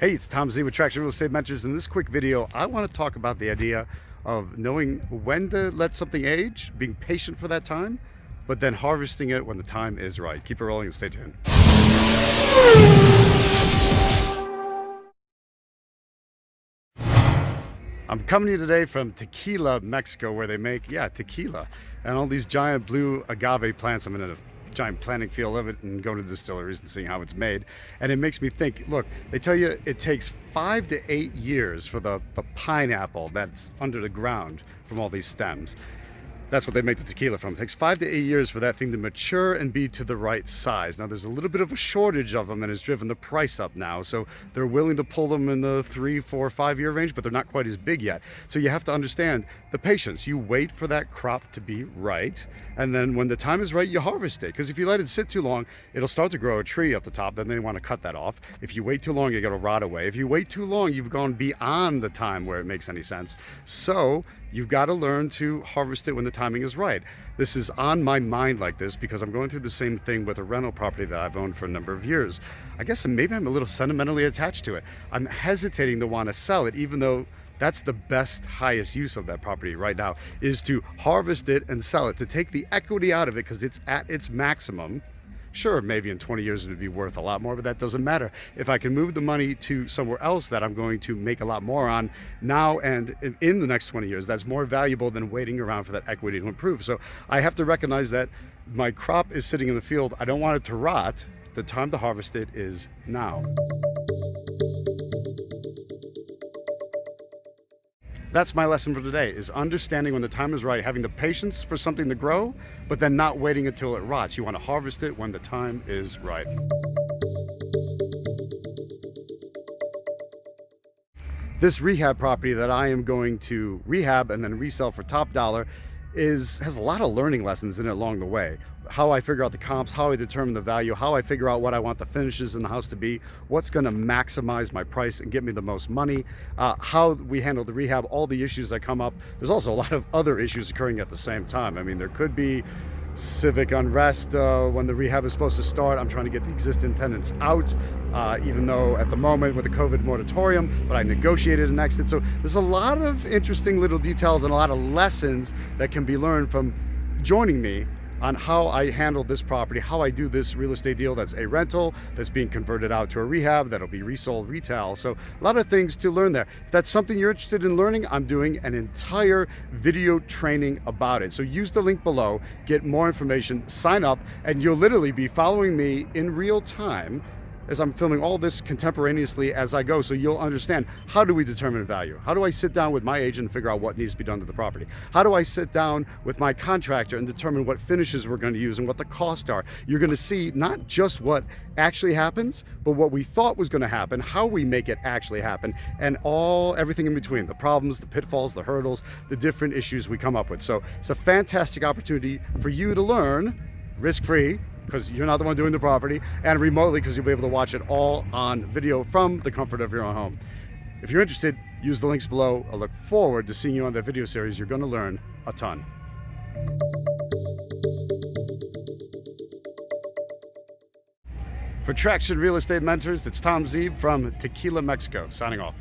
Hey, it's Tom Z with Traction Real Estate Mentors. In this quick video, I want to talk about the idea of knowing when to let something age, being patient for that time, but then harvesting it when the time is right. Keep it rolling and stay tuned. I'm coming to you today from Tequila, Mexico, where they make, tequila. And all these giant blue agave plants. I'm in a giant planting field of it and going to distilleries and seeing how it's made. And it makes me think, look, they tell you it takes 5 to 8 years for the pineapple that's under the ground from all these stems. That's what they make the tequila from. It takes 5 to 8 years for that thing to mature and be to the right size. Now there's a little bit of a shortage of them and it's driven the price up now. So they're willing to pull them in the 3, 4, 5 year range, but they're not quite as big yet. So you have to understand the patience. You wait for that crop to be right. And then when the time is right, you harvest it. Because if you let it sit too long, it'll start to grow a tree up the top. Then they want to cut that off. If you wait too long, you're going to rot away. If you wait too long, you've gone beyond the time where it makes any sense. So you've got to learn to harvest it when the timing is right. This is on my mind like this because I'm going through the same thing with a rental property that I've owned for a number of years. I guess maybe I'm a little sentimentally attached to it. I'm hesitating to want to sell it, even though that's the best, highest use of that property right now, is to harvest it and sell it, to take the equity out of it because it's at its maximum. Sure, maybe in 20 years it would be worth a lot more, but that doesn't matter. If I can move the money to somewhere else that I'm going to make a lot more on now and in the next 20 years, that's more valuable than waiting around for that equity to improve. So I have to recognize that my crop is sitting in the field. I don't want it to rot. The time to harvest it is now. That's my lesson for today, is understanding when the time is right, having the patience for something to grow, but then not waiting until it rots. You want to harvest it when the time is right. This rehab property that I am going to rehab and then resell for top dollar has a lot of learning lessons in it along the way. How I figure out the comps, how I determine the value, how I figure out what I want the finishes in the house to be, what's going to maximize my price and get me the most money, how we handle the rehab, all the issues that come up. There's also a lot of other issues occurring at the same time. I mean, there could be civic unrest when the rehab is supposed to start. I'm trying to get the existing tenants out, even though at the moment with the COVID moratorium, but I negotiated an exit. So there's a lot of interesting little details and a lot of lessons that can be learned from joining me on how I handle this property, how I do this real estate deal that's a rental, that's being converted out to a rehab, that'll be resold retail. So a lot of things to learn there. If that's something you're interested in learning, I'm doing an entire video training about it. So use the link below, get more information, sign up, and you'll literally be following me in real time as I'm filming all this contemporaneously as I go, so you'll understand, how do we determine value? How do I sit down with my agent and figure out what needs to be done to the property? How do I sit down with my contractor and determine what finishes we're going to use and what the costs are? You're going to see not just what actually happens, but what we thought was going to happen, how we make it actually happen, and everything in between, the problems, the pitfalls, the hurdles, the different issues we come up with. So it's a fantastic opportunity for you to learn risk-free, because you're not the one doing the property, and remotely because you'll be able to watch it all on video from the comfort of your own home. If you're interested, use the links below. I look forward to seeing you on that video series. You're going to learn a ton. For Traction Real Estate Mentors, it's Tom Zeeb from Tequila, Mexico, signing off.